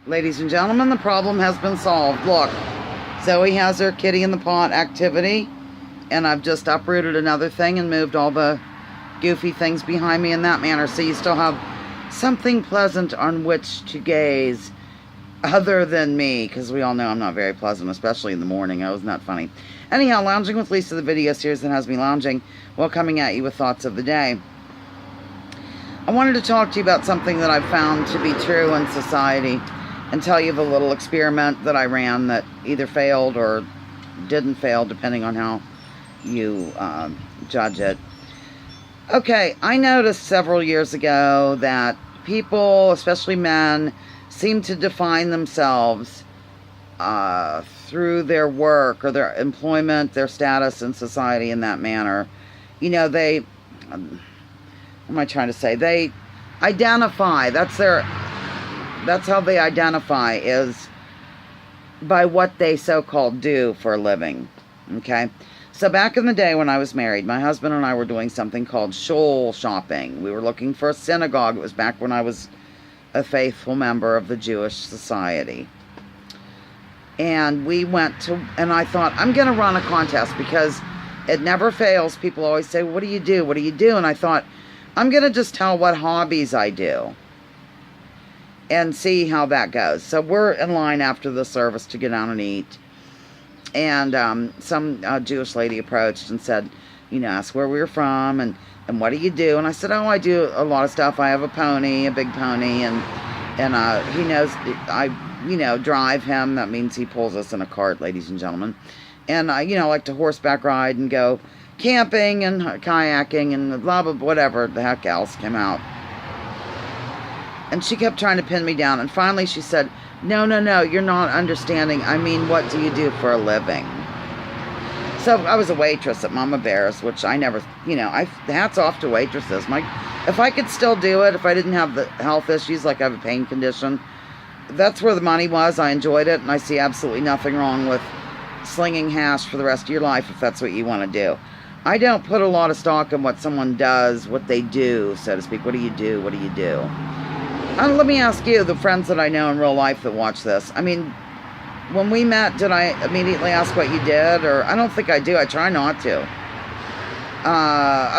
Ladies and gentlemen, the problem has been solved. Look, Zoe has her kitty in the pot activity, and I've just uprooted another thing and moved all the goofy things behind me in that manner, so you still have something pleasant on which to gaze other than me, because we all know I'm not very pleasant, especially in the morning. I was not funny. Anyhow, Lounging with Lisa, the video series that has me lounging while coming at you with thoughts of the day. I wanted to talk to you about something that I've found to be true in society and tell you of a little experiment that I ran that either failed or didn't fail, depending on how you judge it. Okay, I noticed several years ago that people, especially men, seem to define themselves through their work or their employment, their status in society in that manner. You know, they, what am I trying to say? They identify, that's how they identify, is by what they so-called do for a living, okay? So back in the day when I was married, my husband and I were doing something called shul shopping. We were looking for a synagogue. It was back when I was a faithful member of the Jewish Society. And we went to, and I thought, I'm going to run a contest because it never fails. People always say, what do you do? What do you do? And I thought, I'm going to just tell what hobbies I do and see how that goes. So we're in line after the service to get down and eat. And some Jewish lady approached and said, you know, asked where we were from and what do you do? And I said, oh, I do a lot of stuff. I have a pony, a big pony, and he knows I, you know, drive him. That means he pulls us in a cart, ladies and gentlemen. And I, you know, like to horseback ride and go camping and kayaking and blah, blah, whatever the heck else came out. And she kept trying to pin me down. And finally she said, no, you're not understanding. I mean, what do you do for a living? So I was a waitress at Mama Bear's, which I never, you know, hats off to waitresses. If I could still do it, if I didn't have the health issues, like I have a pain condition, that's where the money was. I enjoyed it, and I see absolutely nothing wrong with slinging hash for the rest of your life if that's what you want to do. I don't put a lot of stock in what someone does, what they do, so to speak. What do you do? What do you do? Let me ask you, the friends that I know in real life that watch this. I mean, when we met, did I immediately ask what you did? Or I don't think I do. I try not to.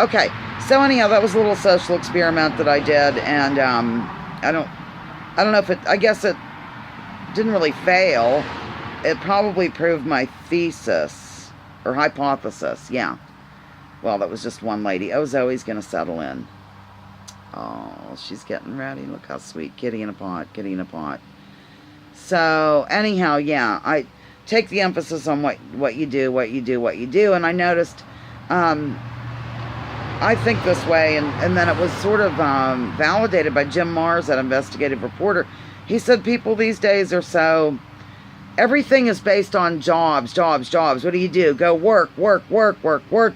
Okay. So anyhow, that was a little social experiment that I did, and I don't know if it. I guess it didn't really fail. It probably proved my thesis or hypothesis. Yeah. Well, that was just one lady. Oh, Zoe's gonna settle in. Oh, she's getting ready. Look how sweet. Kitty in a pot. Kitty in a pot. So, anyhow, yeah, I take the emphasis on what you do, and I noticed, I think this way, and then it was sort of validated by Jim Mars, that investigative reporter. He said people these days are so, everything is based on jobs. What do you do? Go work.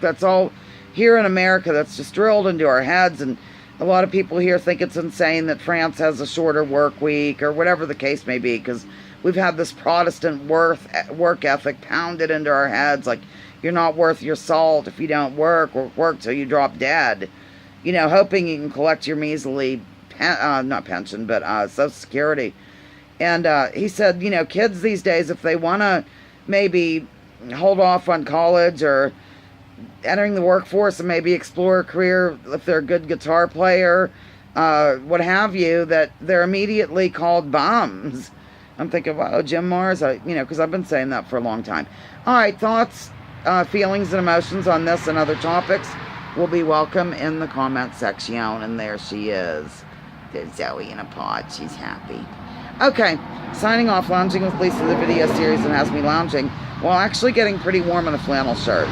That's all here in America. That's just drilled into our heads, and a lot of people here think it's insane that France has a shorter work week or whatever the case may be, because we've had this Protestant work ethic pounded into our heads, like you're not worth your salt if you don't work till you drop dead, you know, hoping you can collect your measly, not pension, but Social Security. And he said, you know, kids these days, if they want to maybe hold off on college or entering the workforce and maybe explore a career, if they're a good guitar player, what have you, that they're immediately called bums. I'm thinking, wow, Jim Mars, you know, because I've been saying that for a long time. All right, thoughts, feelings, and emotions on this and other topics will be welcome in the comment section. And there she is. There's Zoe in a pot. She's happy. Okay, signing off, Lounging with Lisa, the video series that has me lounging while actually getting pretty warm in a flannel shirt.